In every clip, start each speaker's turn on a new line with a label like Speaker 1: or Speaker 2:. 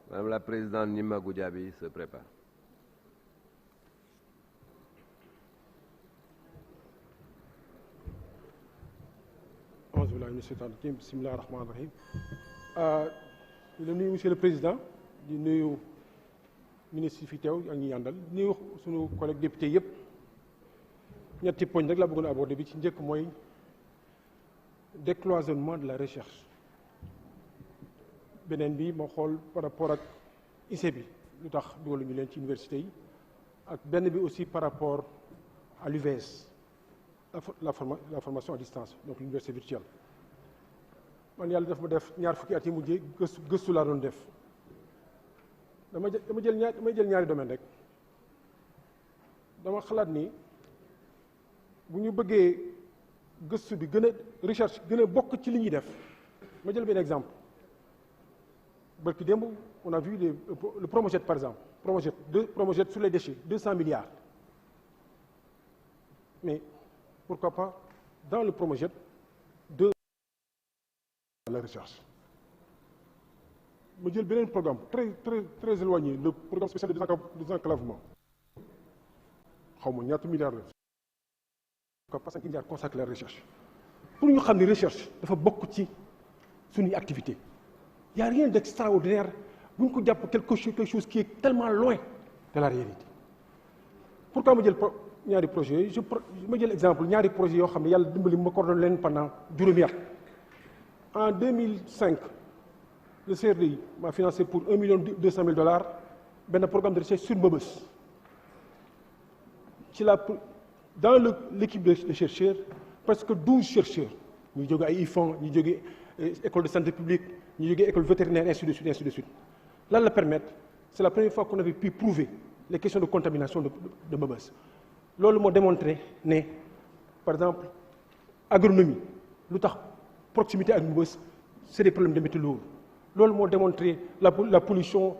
Speaker 1: Madame la Présidente Nima Goudiaby se prépare.
Speaker 2: Bismillahir Rahmanir Rahim. di nuyu monsieur le président di nuyu ministre yi fi teew ak ñi àndal di nuyu suñu collègue député yëpp ñetti poñ rek laa bëggoon aborder bi ci njëkk mooy décloisonnement de la recherche beneen bi moo xool par rapport ak ICE bi lu tax dugaluñu leen ci université yi ak benn bi aussi par rapport à l'UVS la formation à distance donc l'université virtuelle man yàlla daf ma def ñaar fukki at yi mujjee gëstu laa doon def damay jël ñaari domaine rek dama xalaat ni bu ñu bëggee gëstu bi gën a recherche gën a bokk ci li ñuy def ma jël benn exemple barki démb on a vu le Promojet par exemple Promojet sur les déchets 200 milliards mais pourquoi pas dans le Promojet la recherche ma jël beneen programme très éloigné le programme spécial de désenclavement xaw ma ñaata milliards la pourquoi pas 5 milliards consacrés à la recherche pour ñu xam ne recherche dafa bokk ci suñuy activité y a rien d'extraordinaire bu ñu ko jàpp quelque chose qui est tellement loin de la réalité pourquoi ma jël ñaari projets yooyu ma jël exemple ñaari projets yoo xam ne yàlla dimbali ma coordonné leen pendant juróomi at en 2005 le CRDI m'a financé pour $1,2 million benn programme de recherche sur Mbeubeuss dans l'équipe de chercheurs presque 12 chercheurs ñu jóge ay IFAN ñu jóge école de santé publique ñu jóge école vétérinaire ainsi de suite lan la permettre c'est la première fois qu'on avait pu prouver les questions de contamination de Mbeubeuss loolu moo démontré ne par exemple agronomie lu tax proximité ak Mbeubeuss c'est des problèmes de métaux lourds loolu moo démontré la pollution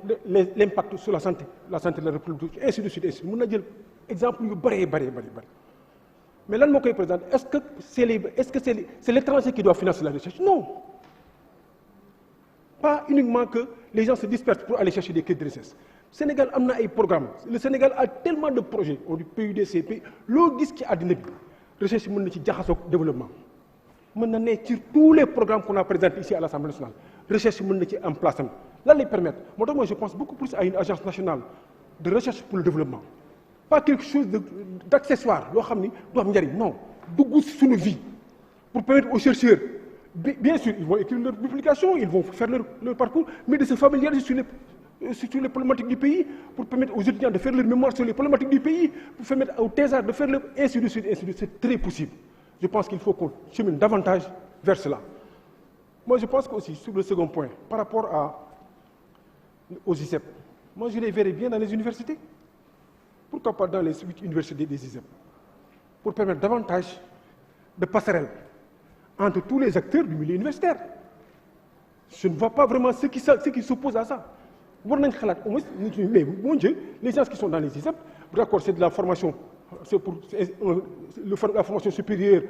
Speaker 2: l'impact sur la santé de la reproduction ainsi de suite mën na jël exemple yu bëree mais lan moo koy présenter est-ce que c'est l'étranger qui doit financer la recherche non pas uniquement que les gens se dispersent pour aller chercher des quais de recherche Sénégal am na ay programmes le Sénégal a tellement de projets on dit PUDC loo gis ci àddina bi recherche mën na ci jaxasoog développement mën na ne sur tous les programmes qu'on a présentés ici à l'Assemblée nationale recherche mën na ci am place am lan lay permettre moo tax moi je pense beaucoup plus à une agence nationale de recherche pour le développement pas quelque chose d'accessoire loo xam ni du am njariñ non dugg ci suñu vie pour permettre aux chercheurs bien sûr ils vont écrire leur publication ils vont faire leur parcours mais de se familiariser sur les problématiques du pays pour permettre aux étudiants de faire leur mémoire sur les problématiques du pays pour permettre aux thésards de faire leur ainsi de suite c'est très possible je pense qu'il faut qu'on chemine davantage vers cela moi je pense qu'aussi sur le second point par rapport aux ICEP moi je les verrais bien dans les universités pourquoi pas dans les 8 universités des ICEP pour permettre davantage de passerelles entre tous les acteurs du milieu universitaire je ne vois pas vraiment ceux qui s'opposent à ça war nañ xalaat au moins mais mon Dieu les gens qui sont dans les ICEP d'accord c'est de la formation c'est pour la formation supérieure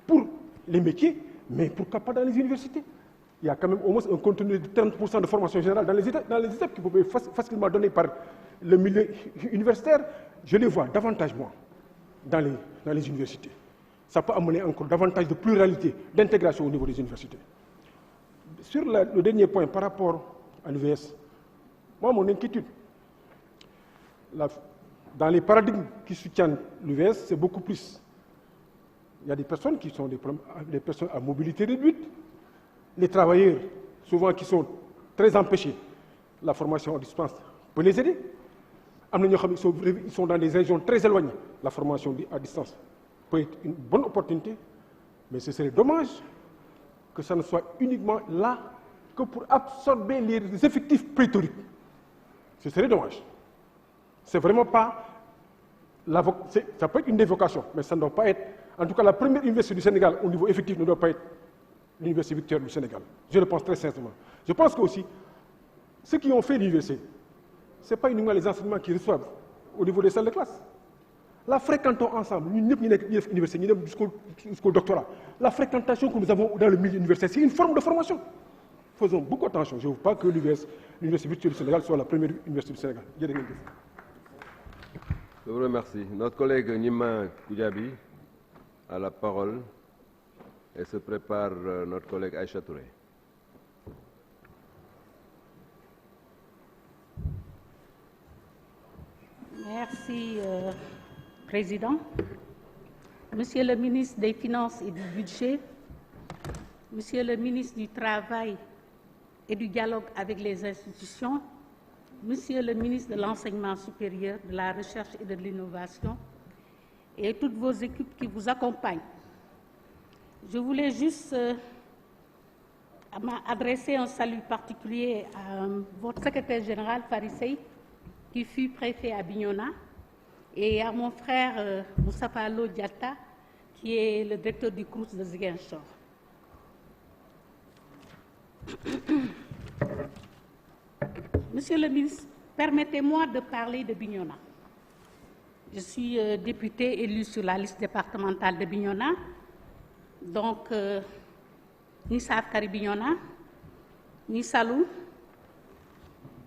Speaker 2: pour les métiers mais pourquoi pas dans les universités il y a quand même au moins un contenu de 30% de formation générale dans les ICEP qui peut être facilement donné par le milieu universitaire je les vois davantage moi dans les universités ça peut amener encore davantage de pluralité d'intégration au niveau des universités sur le dernier point par rapport à l'UVS moi mon inquiétude dans les paradigmes qui soutiennent l'UVS c'est beaucoup plus il y a des personnes qui sont des personnes à mobilité réduite les travailleurs souvent qui sont très empêchés la formation à distance peut les aider am na ñoo xam ne ils sont dans des régions très éloignées la formation à distance peut être une bonne opportunité mais ce serait dommage que ça ne soit uniquement là que pour absorber les effectifs pléthoriques ce serait dommage c'est vraiment pas ça peut être une des vocations mais ça ne doit pas être en tout cas la première université du Sénégal au niveau effectif ne doit pas être l'université virtuelle du Sénégal je le pense très sincèrement je pense que aussi ceux qui ont fait l'université c'est pas uniquement les enseignements qu'ils reçoivent au niveau des salles de classe la fréquentons ensemble ñun ñëpp ñu def université ñu dem jusqu'au doctorat la fréquentation que nous avons dans le milieu universitaire c'est une forme de formation faisons beaucoup attention. Je ne veux pas que l'Université virtuelle du Sénégal soit la première université du Sénégal.
Speaker 1: Je vous remercie. Notre collègue Nima Koudiaby a la parole et se prépare notre collègue Aïcha Touré.
Speaker 3: Merci, Président. Monsieur le ministre des Finances et du Budget, Monsieur le ministre du Travail et du Dialogue avec les institutions, Monsieur le ministre de l'Enseignement supérieur, de la Recherche et de l'Innovation, et toutes vos équipes qui vous accompagnent. Je voulais juste adresser un salut particulier à votre secrétaire général, Farisei, qui fut préfet à Bignona, et à mon frère Moustapha Lo Diatta, qui est le directeur du CROUS de Ziguinchor. Monsieur le ministre, permettez-moi de parler de Bignona. Je suis député élu sur la liste départementale de Bignona, donc ni Safkari Bignona, ni Salou.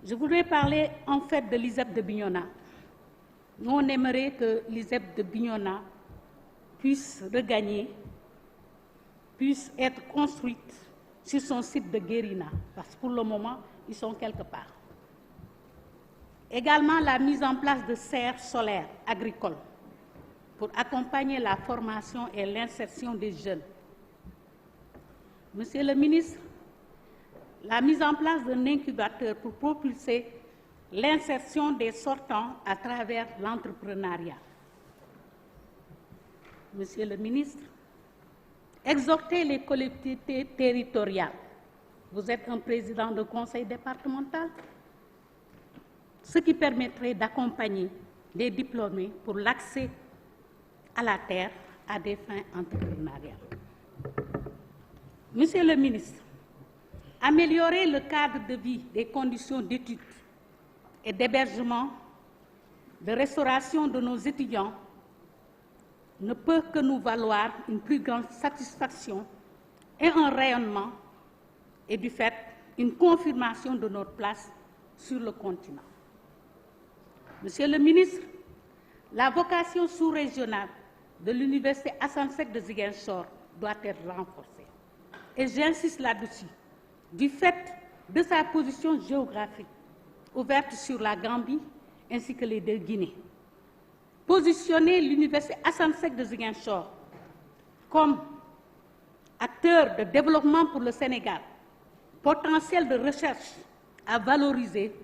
Speaker 3: Je voudrais parler en fait de l'ISEP de Bignona. Nous, on aimerait que l'ISEP de Bignona puisse regagner, puisse être construite sur son site de Guérina, parce que pour le moment, ils sont quelque part. Également, la mise en place de serres solaires agricoles pour accompagner la formation et l'insertion des jeunes. Monsieur le ministre, la mise en place d'un incubateur pour propulser l'insertion des sortants à travers l'entrepreneuriat. Monsieur le ministre, exhortez les collectivités territoriales. Vous êtes un président de conseil départemental, ce qui permettrait d'accompagner les diplômés pour l'accès à la terre à des fins entrepreneuriales. Monsieur le ministre, améliorer le cadre de vie, des conditions d'études et d'hébergement, de restauration de nos étudiants ne peut que nous valoir une plus grande satisfaction et un rayonnement et du fait une confirmation de notre place sur le continent. Monsieur le ministre, la vocation sous-régionale de l'Université Assane Seck de Ziguinchor doit être renforcée. Et j'insiste là-dessus, du fait de sa position géographique, ouverte sur la Gambie ainsi que les deux Guinées. Positionner l'Université Assane Seck de Ziguinchor comme acteur de développement pour le Sénégal, potentiel de recherche à valoriser